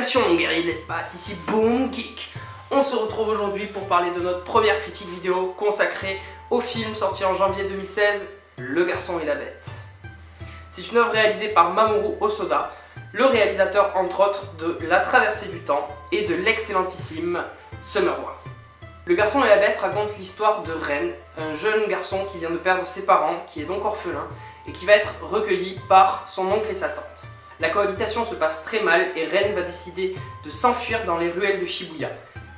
Salutations guerriers de l'espace, ici Boom Geek. On se retrouve aujourd'hui pour parler de notre première critique vidéo consacrée au film sorti en janvier 2016, Le Garçon et la Bête. C'est une œuvre réalisée par Mamoru Hosoda, le réalisateur entre autres de La Traversée du Temps et de l'excellentissime Summer Wars. Le Garçon et la Bête raconte l'histoire de Ren, un jeune garçon qui vient de perdre ses parents, qui est donc orphelin, et qui va être recueilli par son oncle et sa tante. La cohabitation se passe très mal et Ren va décider de s'enfuir dans les ruelles de Shibuya.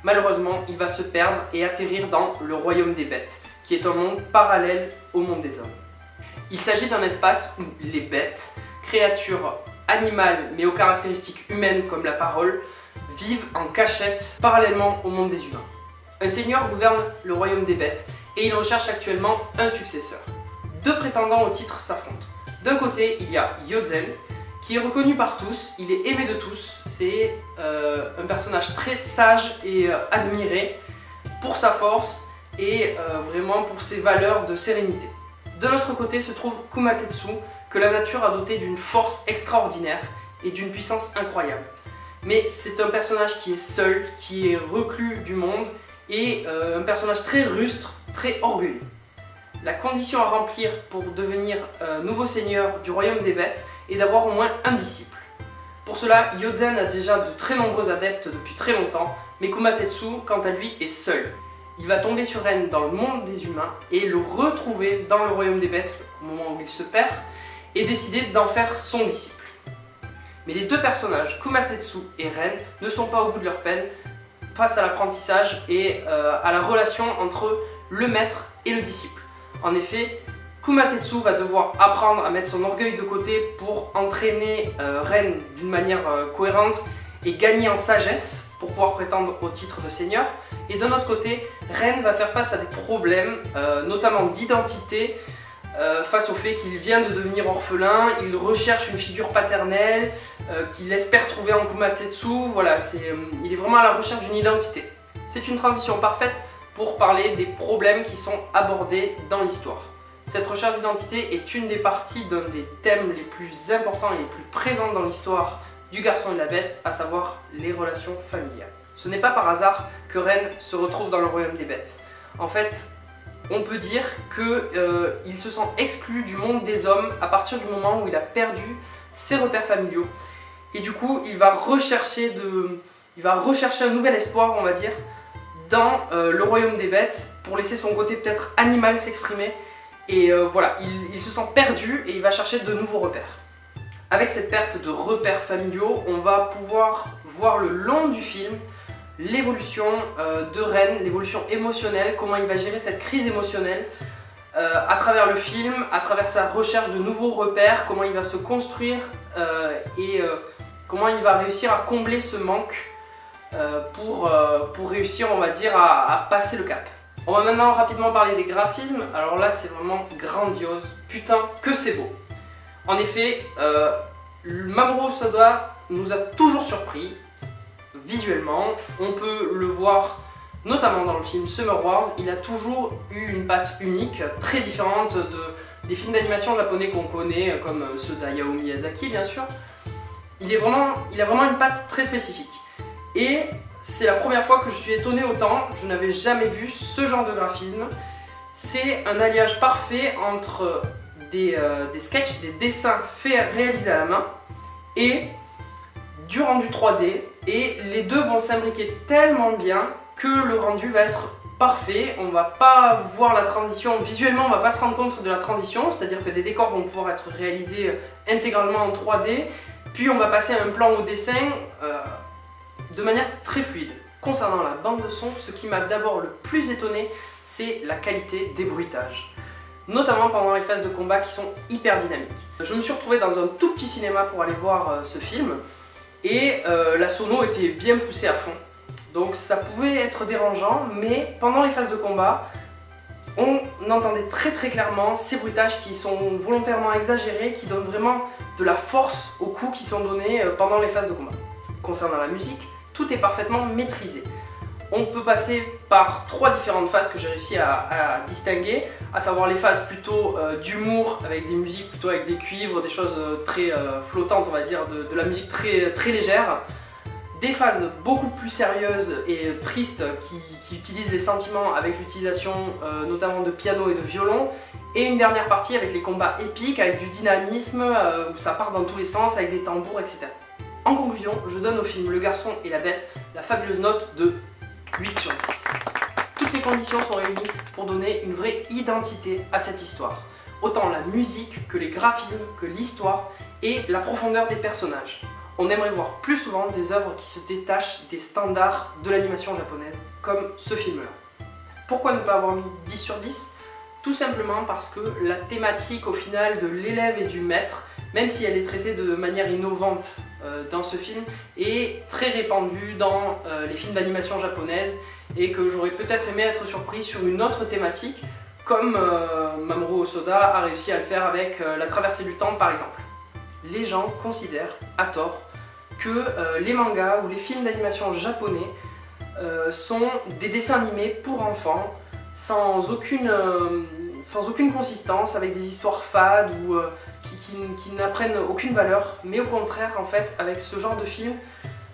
Malheureusement, il va se perdre et atterrir dans le Royaume des Bêtes, qui est un monde parallèle au monde des hommes. Il s'agit d'un espace où les bêtes, créatures animales mais aux caractéristiques humaines comme la parole, vivent en cachette parallèlement au monde des humains. Un seigneur gouverne le Royaume des Bêtes et il recherche actuellement un successeur. Deux prétendants au titre s'affrontent. D'un côté, il y a Yozen, qui est reconnu par tous, il est aimé de tous, c'est un personnage très sage et admiré pour sa force et vraiment pour ses valeurs de sérénité. De l'autre côté se trouve Kumatetsu, que la nature a doté d'une force extraordinaire et d'une puissance incroyable. Mais c'est un personnage qui est seul, qui est reclus du monde et un personnage très rustre, très orgueilleux. La condition à remplir pour devenir nouveau seigneur du Royaume des Bêtes est d'avoir au moins un disciple. Pour cela, Yozen a déjà de très nombreux adeptes depuis très longtemps, mais Kumatetsu, quant à lui, est seul. Il va tomber sur Ren dans le monde des humains et le retrouver dans le Royaume des Bêtes au moment où il se perd et décider d'en faire son disciple. Mais les deux personnages, Kumatetsu et Ren, ne sont pas au bout de leur peine face à l'apprentissage et à la relation entre le maître et le disciple. En effet, Kumatetsu va devoir apprendre à mettre son orgueil de côté pour entraîner Ren d'une manière cohérente et gagner en sagesse pour pouvoir prétendre au titre de seigneur. Et d'un autre côté, Ren va faire face à des problèmes, notamment d'identité, face au fait qu'il vient de devenir orphelin, il recherche une figure paternelle qu'il espère trouver en Kumatetsu. Voilà, il est vraiment à la recherche d'une identité. C'est une transition parfaite pour parler des problèmes qui sont abordés dans l'histoire. Cette recherche d'identité est une des parties d'un des thèmes les plus importants et les plus présents dans l'histoire du Garçon et de la Bête, à savoir les relations familiales. Ce n'est pas par hasard que Ren se retrouve dans le Royaume des Bêtes. En fait, on peut dire qu'il se sent exclu du monde des hommes à partir du moment où il a perdu ses repères familiaux. Et du coup, il va rechercher un nouvel espoir, on va dire, dans le Royaume des Bêtes pour laisser son côté peut-être animal s'exprimer. Et voilà, il se sent perdu et il va chercher de nouveaux repères. Avec cette perte de repères familiaux, on va pouvoir voir le long du film l'évolution de Ren, l'évolution émotionnelle, comment il va gérer cette crise émotionnelle à travers le film, à travers sa recherche de nouveaux repères, comment il va se construire et comment il va réussir à combler ce manque pour réussir, on va dire, à passer le cap. On va maintenant rapidement parler des graphismes. Alors là, c'est vraiment grandiose. Putain, que c'est beau. En effet, Mamoru Hosoda nous a toujours surpris visuellement. On peut le voir notamment dans le film Summer Wars. Il a toujours eu une patte unique, très différente des films d'animation japonais qu'on connaît, comme ceux d'Hayao Miyazaki bien sûr. Il a vraiment une patte très spécifique. Et c'est la première fois que je suis étonné autant, je n'avais jamais vu ce genre de graphisme. C'est un alliage parfait entre des sketchs, des dessins réalisés à la main et du rendu 3D. Et les deux vont s'imbriquer tellement bien que le rendu va être parfait. On va pas voir la transition, visuellement on va pas se rendre compte de la transition, c'est-à-dire que des décors vont pouvoir être réalisés intégralement en 3D, puis on va passer à un plan au dessin de manière très fluide. Concernant la bande de son, ce qui m'a d'abord le plus étonné, c'est la qualité des bruitages. Notamment pendant les phases de combat qui sont hyper dynamiques. Je me suis retrouvé dans un tout petit cinéma pour aller voir ce film et la sono était bien poussée à fond. Donc ça pouvait être dérangeant, mais pendant les phases de combat, on entendait très clairement ces bruitages qui sont volontairement exagérés, qui donnent vraiment de la force aux coups qui sont donnés pendant les phases de combat. Concernant la musique, tout est parfaitement maîtrisé. On peut passer par trois différentes phases que j'ai réussi à distinguer, à savoir les phases plutôt d'humour, avec des musiques plutôt avec des cuivres, des choses très flottantes on va dire, de la musique très légère. des phases beaucoup plus sérieuses et tristes qui utilisent les sentiments avec l'utilisation notamment de piano et de violon, et une dernière partie avec les combats épiques, avec du dynamisme, où ça part dans tous les sens, avec des tambours, etc. En conclusion, je donne au film Le Garçon et la Bête la fabuleuse note de 8 sur 10. Toutes les conditions sont réunies pour donner une vraie identité à cette histoire. Autant la musique que les graphismes, que l'histoire et la profondeur des personnages. On aimerait voir plus souvent des œuvres qui se détachent des standards de l'animation japonaise, comme ce film-là. Pourquoi ne pas avoir mis 10 sur 10 ? Tout simplement parce que la thématique au final de l'élève et du maître, même si elle est traitée de manière innovante dans ce film, est très répandue dans les films d'animation japonaise, et que j'aurais peut-être aimé être surpris sur une autre thématique, comme Mamoru Hosoda a réussi à le faire avec La Traversée du Temps par exemple. Les gens considèrent, à tort, que les mangas ou les films d'animation japonais sont des dessins animés pour enfants, sans aucune consistance, avec des histoires fades ou qui n'apprennent aucune valeur, mais au contraire, en fait, avec ce genre de films,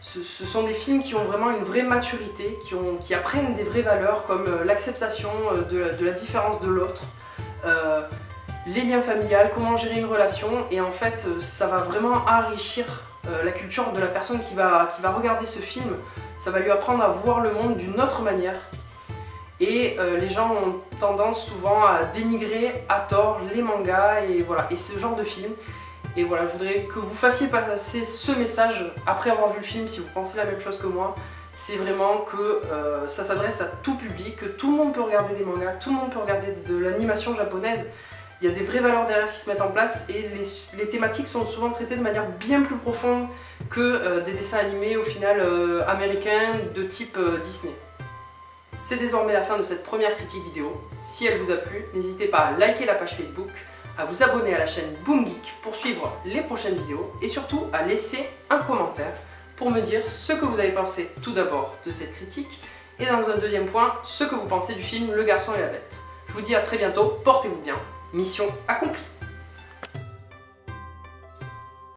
ce sont des films qui ont vraiment une vraie maturité, qui apprennent des vraies valeurs comme l'acceptation de la différence de l'autre, les liens familiaux, comment gérer une relation, et en fait, ça va vraiment enrichir la culture de la personne qui va regarder ce film. Ça va lui apprendre à voir le monde d'une autre manière. Et les gens ont tendance souvent à dénigrer à tort les mangas et voilà, et ce genre de film. Et voilà, je voudrais que vous fassiez passer ce message après avoir vu le film, si vous pensez la même chose que moi. C'est vraiment que ça s'adresse à tout public, que tout le monde peut regarder des mangas, tout le monde peut regarder de l'animation japonaise. Il y a des vraies valeurs derrière qui se mettent en place, et les thématiques sont souvent traitées de manière bien plus profonde que des dessins animés au final américains de type Disney. C'est désormais la fin de cette première critique vidéo. Si elle vous a plu, n'hésitez pas à liker la page Facebook, à vous abonner à la chaîne Boom Geek pour suivre les prochaines vidéos, et surtout à laisser un commentaire pour me dire ce que vous avez pensé tout d'abord de cette critique, et dans un deuxième point, ce que vous pensez du film Le Garçon et la Bête. Je vous dis à très bientôt, portez-vous bien, mission accomplie.